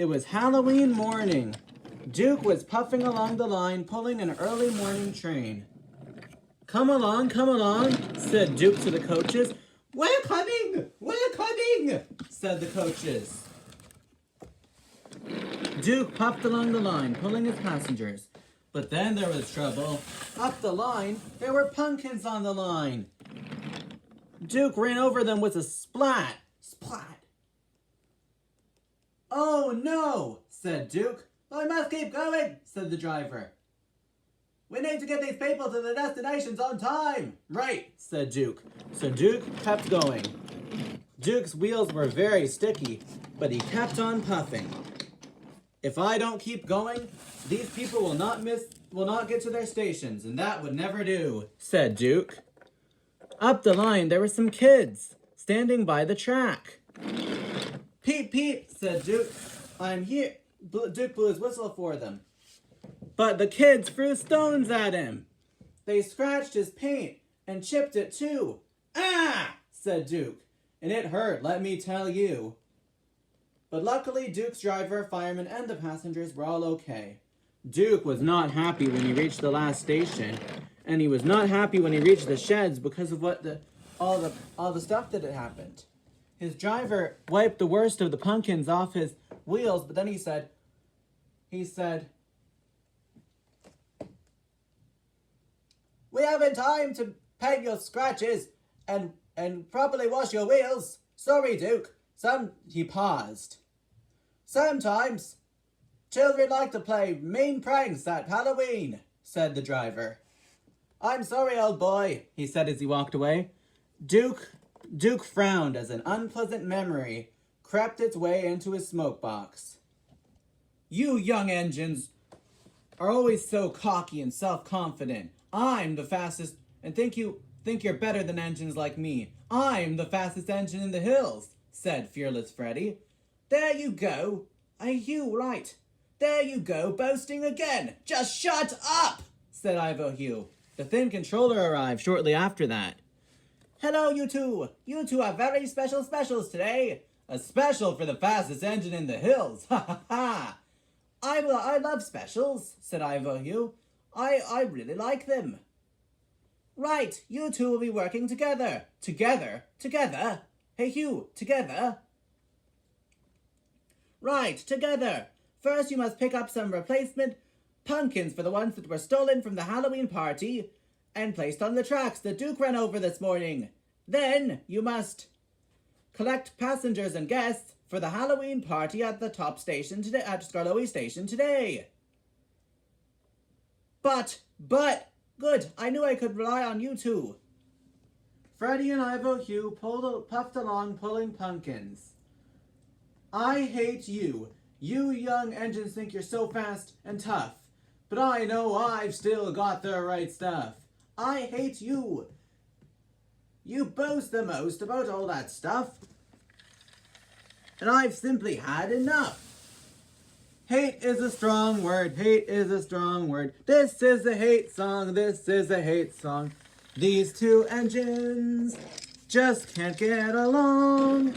It was Halloween morning. Duke was puffing along the line, pulling an early morning train. Come along, said Duke to the coaches. We're coming, said the coaches. Duke puffed along the line, pulling his passengers. But then there was trouble. Up the line, there were pumpkins on the line. Duke ran over them with a splat. Splat. Oh no, said Duke. I must keep going, said the driver. We need to get these people to their destinations on time. Right, said Duke. So Duke kept going. Duke's wheels were very sticky, but he kept on puffing. If I don't keep going, these people will not get to their stations, and that would never do, said Duke. Up the line, there were some kids standing by the track. Peep, peep, said Duke. I'm here. Duke blew his whistle for them. But the kids threw stones at him. They scratched his paint and chipped it too. Ah, said Duke. And it hurt, let me tell you. But luckily, Duke's driver, fireman, and the passengers were all okay. Duke was not happy when he reached the last station, and he was not happy when he reached the sheds because of all the stuff that had happened. His driver wiped the worst of the pumpkins off his wheels, but then he said, we haven't time to paint your scratches and properly wash your wheels. Sorry, Duke. He paused. Sometimes children like to play mean pranks at Halloween, said the driver. I'm sorry, old boy, he said as he walked away. Duke frowned as an unpleasant memory crept its way into his smoke box. You young engines are always so cocky and self-confident. I'm the fastest, and think you're better than engines like me. I'm the fastest engine in the hills, said fearless Freddie. There you go. Are you right? There you go, boasting again. Just shut up, said Ivo Hugh. The thin controller arrived shortly after that. Hello, you two. You two are very special specials today. A special for the fastest engine in the hills. Ha ha ha. I love specials, said Ivo Hugh. I really like them. Right, you two will be working together. Together? Hey, Hugh, together? Right, together. First, you must pick up some replacement pumpkins for the ones that were stolen from the Halloween party and placed on the tracks that Duke ran over this morning. Then, you must collect passengers and guests for the Halloween party at the top station today, at Skarloey Station today. But, good, I knew I could rely on you two. Freddie and Ivo Hugh puffed along pulling pumpkins. I hate you. You young engines think you're so fast and tough. But I know I've still got the right stuff. I hate you. You boast the most about all that stuff. And I've simply had enough. Hate is a strong word. Hate is a strong word. This is a hate song. This is a hate song. These two engines just can't get along.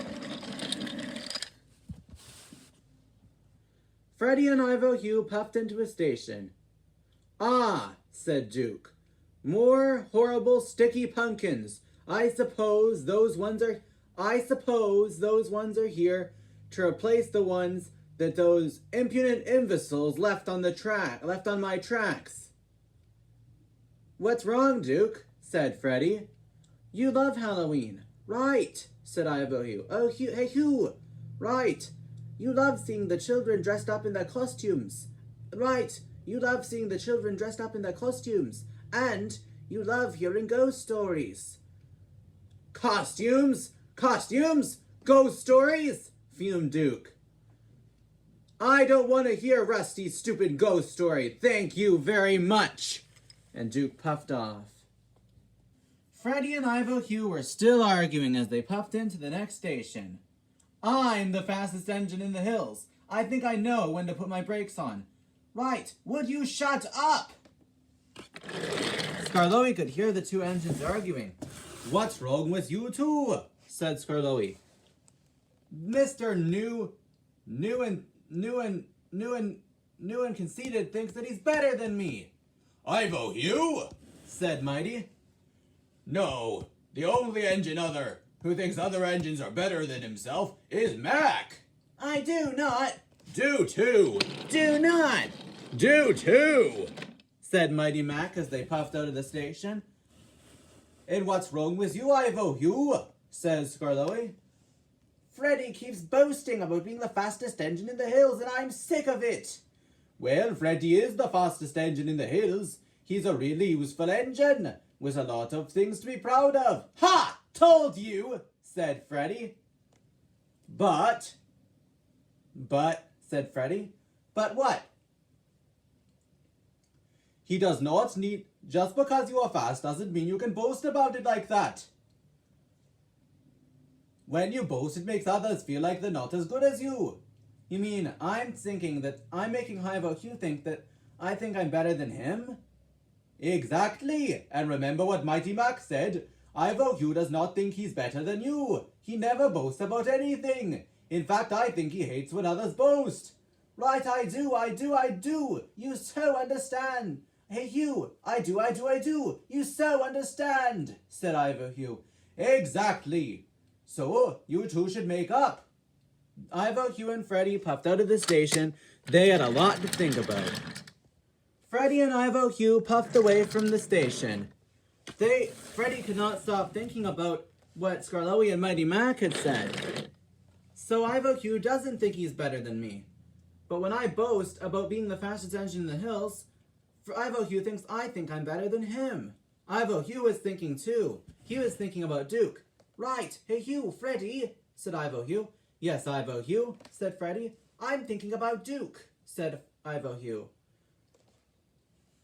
Freddie and Ivo Hugh puffed into a station. Ah, said Duke. More horrible sticky pumpkins. I suppose those ones are here to replace the ones that those impudent imbeciles left on my tracks. What's wrong, Duke? Said Freddie. You love Halloween. Right, said Ivo Hugh. Oh, hey, Hugh. Right. You love seeing the children dressed up in their costumes. Right. You love seeing the children dressed up in their costumes. And you love hearing ghost stories. Costumes? Ghost stories? Fumed Duke. I don't want to hear Rusty's stupid ghost story. Thank you very much. And Duke puffed off. Freddie and Ivo Hugh were still arguing as they puffed into the next station. I'm the fastest engine in the hills. I think I know when to put my brakes on. Right, would you shut up? Skarloey could hear the two engines arguing. What's wrong with you two? Said Skarloey. Mr. new and conceited thinks that he's better than me. Ivo Hugh? Said Mighty. No, the only engine other who thinks other engines are better than himself is Mac. I do not. Do too. Do not. Do too. Said Mighty Mac as they puffed out of the station. And what's wrong with you, Ivo Hugh? Says Skarloey. Freddie keeps boasting about being the fastest engine in the hills, and I'm sick of it. Well, Freddie is the fastest engine in the hills. He's a really useful engine, with a lot of things to be proud of. Ha! Told you, said Freddie. But, said Freddie. But what? He does not need... Just because you are fast doesn't mean you can boast about it like that. When you boast, it makes others feel like they're not as good as you. You mean I'm making Ivo Hugh think that I think I'm better than him? Exactly. And remember what Mighty Mac said. Ivo Hugh does not think he's better than you. He never boasts about anything. In fact, I think he hates when others boast. Right, I do. You so understand. Hey, Hugh, I do. You so understand, said Ivo Hugh. Exactly. So, you two should make up. Ivo, Hugh, and Freddie puffed out of the station. They had a lot to think about. Freddie and Ivo Hugh puffed away from the station. Freddie could not stop thinking about what Skarloey and Mighty Mac had said. So Ivo Hugh doesn't think he's better than me. But when I boast about being the fastest engine in the hills, Ivo Hugh thinks I think I'm better than him. Ivo Hugh was thinking too. He was thinking about Duke. Right, hey Hugh, Freddie, said Ivo Hugh. Yes, Ivo Hugh, said Freddie. I'm thinking about Duke, said Ivo Hugh.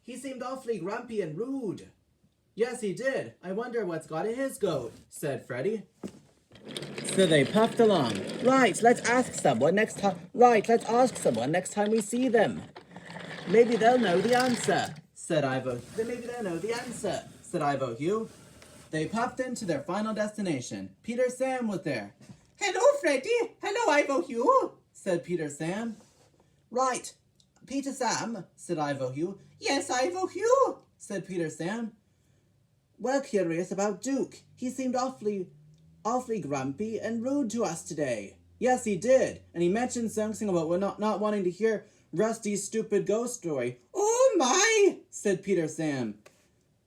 He seemed awfully grumpy and rude. Yes, he did. I wonder what's got in his goat, said Freddie. So they puffed along. Right, let's ask someone next time we see them. Maybe they'll know the answer, said Ivo. Maybe they'll know the answer, said Ivo Hugh. They puffed into their final destination. Peter Sam was there. Hello, Freddie. Hello, Ivo Hugh, said Peter Sam. Right, Peter Sam, said Ivo Hugh. Yes, Ivo Hugh, said Peter Sam. We're curious about Duke. He seemed awfully grumpy and rude to us today. Yes, he did. And he mentioned something about not wanting to hear Rusty's stupid ghost story. Oh my, said Peter Sam.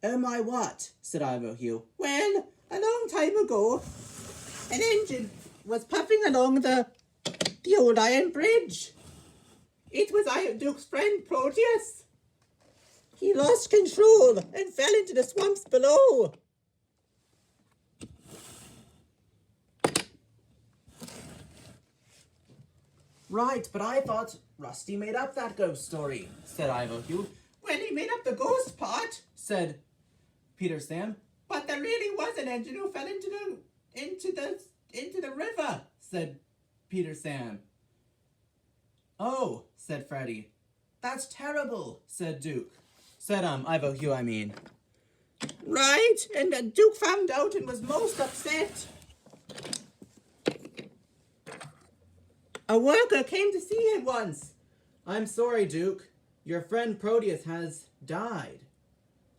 Oh my what? Said Ivo Hugh. Well, a long time ago, an engine was puffing along the old iron bridge. It was Duke's friend Proteus. He lost control and fell into the swamps below. Right, but I thought Rusty made up that ghost story, said Ivo Hugh. Well, he made up the ghost part, said Peter Sam. But there really was an engine who fell into the river, said Peter Sam. Oh, said Freddie. That's terrible, said Duke. Said Ivo Hugh, I mean. Right, and Duke found out and was most upset. A worker came to see him once. I'm sorry, Duke. Your friend Proteus has died.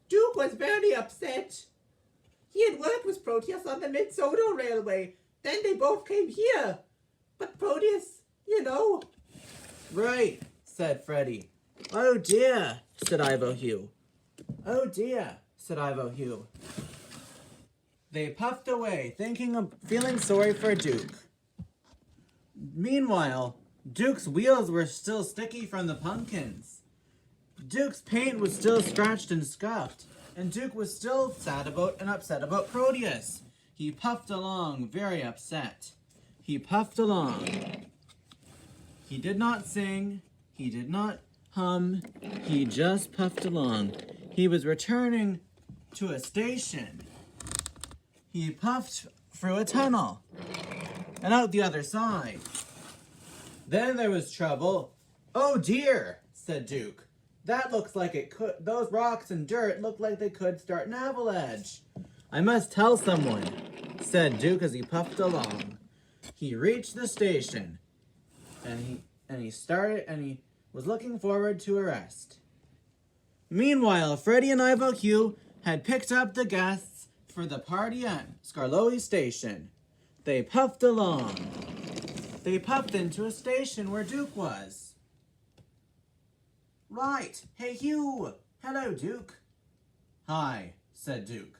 Duke was very upset. He had worked with Proteus on the Mid-Sodo Railway. Then they both came here. But Proteus, you know. Right, said Freddie. Oh dear, said Ivo Hugh. Oh dear, said Ivo Hugh. They puffed away, feeling sorry for Duke. Meanwhile, Duke's wheels were still sticky from the pumpkins. Duke's paint was still scratched and scuffed, and Duke was still sad about and upset about Proteus. He puffed along, very upset. He puffed along. He did not sing. He did not hum. He just puffed along. He was returning to a station. He puffed through a tunnel and out the other side. Then there was trouble. Oh dear, said Duke. That looks like it could. Those rocks and dirt look like they could start an avalanche. I must tell someone, said Duke as he puffed along. He reached the station, and and he was looking forward to a rest. Meanwhile, Freddie and Ivo Hugh had picked up the guests for the party at Skarloey Station. They puffed along. They puffed into a station where Duke was. Right. Hey, Hugh. Hello, Duke. Hi, said Duke.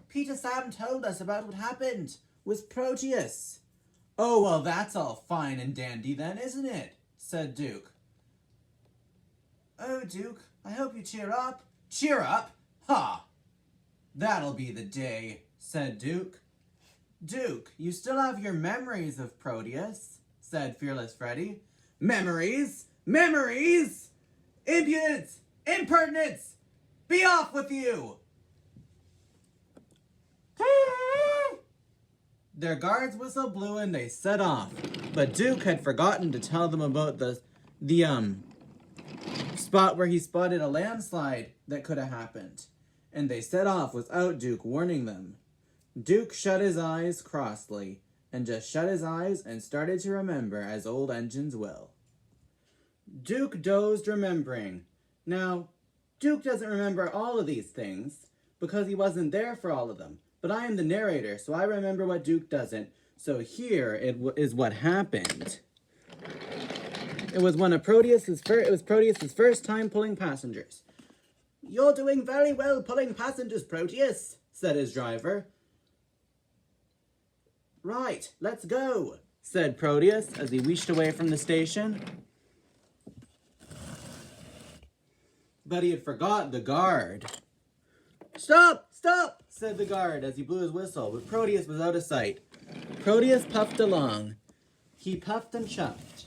Peter Sam told us about what happened with Proteus. Oh, well, that's all fine and dandy then, isn't it? Said Duke. Oh, Duke, I hope you cheer up. Cheer up? Ha! That'll be the day, said Duke. Duke, you still have your memories of Proteus, said Fearless Freddy. Memories? Memories? Impudence! Impertinence! Be off with you! Their guard's whistle blew and they set off, but Duke had forgotten to tell them about the spot where he spotted a landslide that could have happened, and they set off without Duke warning them. Duke shut his eyes crossly, and just shut his eyes and started to remember as old engines will. Duke dozed remembering. Now, Duke doesn't remember all of these things, because he wasn't there for all of them. But I am the narrator, so I remember what Duke doesn't. So here is what happened. It was Proteus's first time pulling passengers. You're doing very well pulling passengers, Proteus, said his driver. Right, let's go, said Proteus as he wheeshed away from the station. But he had forgot the guard. Stop! Stop! Said the guard as he blew his whistle, but Proteus was out of sight. Proteus puffed along. He puffed and chuffed.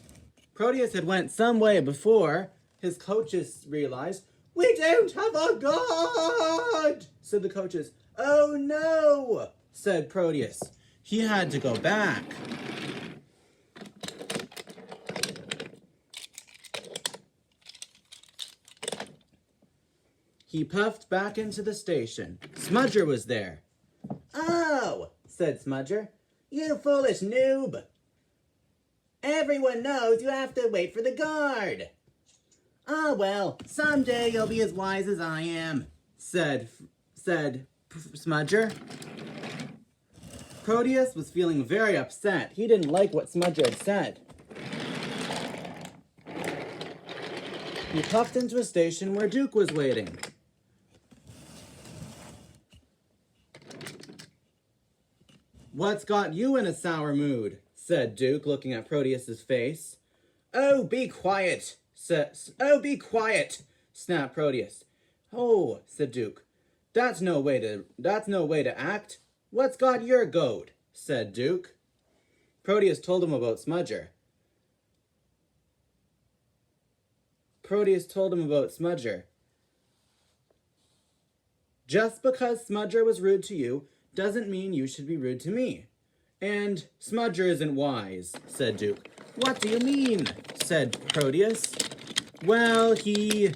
Proteus had went some way before his coaches realized, We don't have a guard! Said the coaches. Oh no! Said Proteus. He had to go back. He puffed back into the station. Smugger was there. Oh, said Smugger. You foolish noob. Everyone knows you have to wait for the guard. Oh, well, someday you'll be as wise as I am, said Smugger. Proteus was feeling very upset. He didn't like what Smugger had said. He puffed into a station where Duke was waiting. What's got you in a sour mood? Said Duke, looking at Proteus's face. Oh, be quiet, snapped Proteus. Oh, said Duke. That's no way to act. What's got your goat? Said Duke. Proteus told him about Smugger. Just because Smugger was rude to you doesn't mean you should be rude to me. And Smugger isn't wise, said Duke. What do you mean? Said Proteus. Well, he...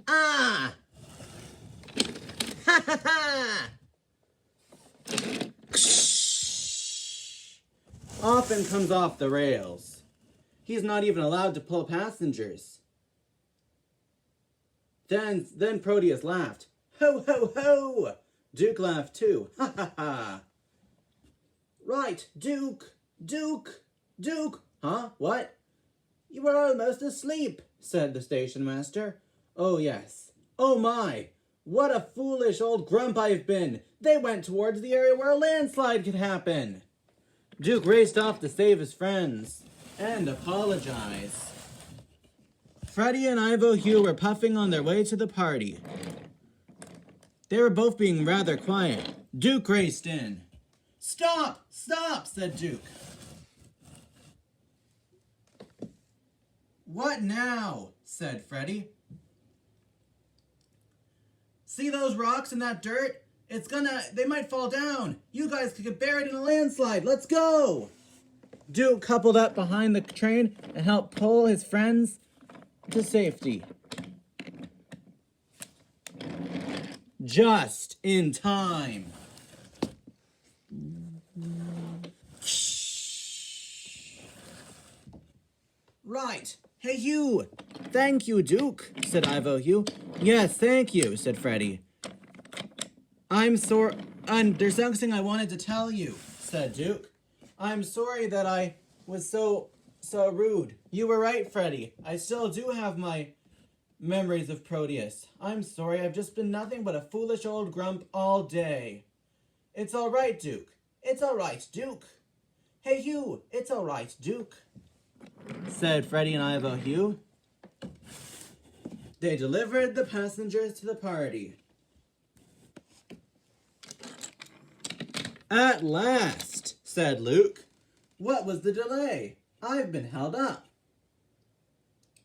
Ah! Ha ha ha! Often comes off the rails. He's not even allowed to pull passengers. Then Proteus laughed. Ho, ho, ho! Duke laughed too. Ha, ha, ha. Right, Duke. Huh? What? You were almost asleep, said the station master. Oh, yes. Oh, my. What a foolish old grump I've been. They went towards the area where a landslide could happen. Duke raced off to save his friends and apologize. Freddie and Ivo Hugh were puffing on their way to the party. They were both being rather quiet. Duke raced in. Stop! Stop! Said Duke. What now? Said Freddie. See those rocks and that dirt? They might fall down. You guys could get buried in a landslide. Let's go! Duke coupled up behind the train and helped pull his friends to safety. Just in time. Right. Hey, Hugh. Thank you, Duke, said Ivo Hugh. Yes, thank you, said Freddie. I'm sorry, and there's something I wanted to tell you, said Duke. I'm sorry that I was so rude. You were right, Freddie. I still do have my memories of Proteus. I'm sorry, I've just been nothing but a foolish old grump all day. It's all right, Duke. It's all right, Duke. Hey, Hugh, it's all right, Duke, said Freddie and Ivo Hugh. They delivered the passengers to the party. At last, said Luke. What was the delay? I've been held up.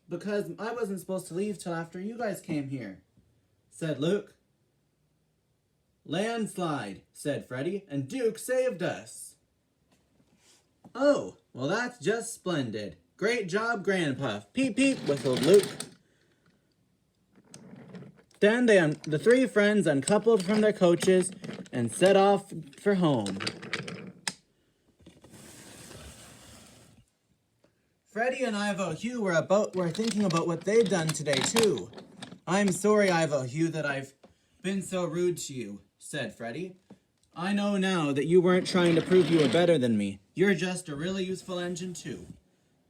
Because I wasn't supposed to leave till after you guys came here, said Luke. Landslide, said Freddie, and Duke saved us. Oh, well that's just splendid. Great job, Grandpa. Peep, peep, whistled Luke. Then the three friends uncoupled from their coaches and set off for home. Freddie and Ivo Hugh were thinking about what they'd done today, too. I'm sorry, Ivo Hugh, that I've been so rude to you, said Freddie. I know now that you weren't trying to prove you were better than me. You're just a really useful engine, too.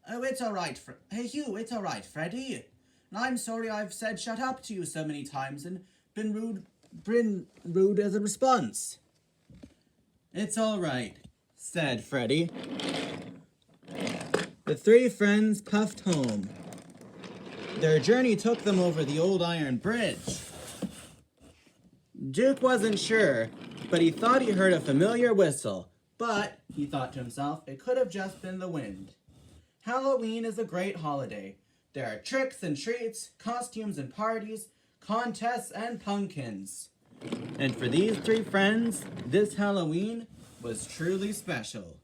Oh, it's all right, Hey, Hugh, it's all right, Freddie. And I'm sorry I've said shut up to you so many times and been rude as a response. It's all right, said Freddie. The three friends puffed home. Their journey took them over the old iron bridge. Duke wasn't sure, but he thought he heard a familiar whistle. But, he thought to himself, it could have just been the wind. Halloween is a great holiday. There are tricks and treats, costumes and parties, contests and pumpkins. And for these three friends, this Halloween was truly special.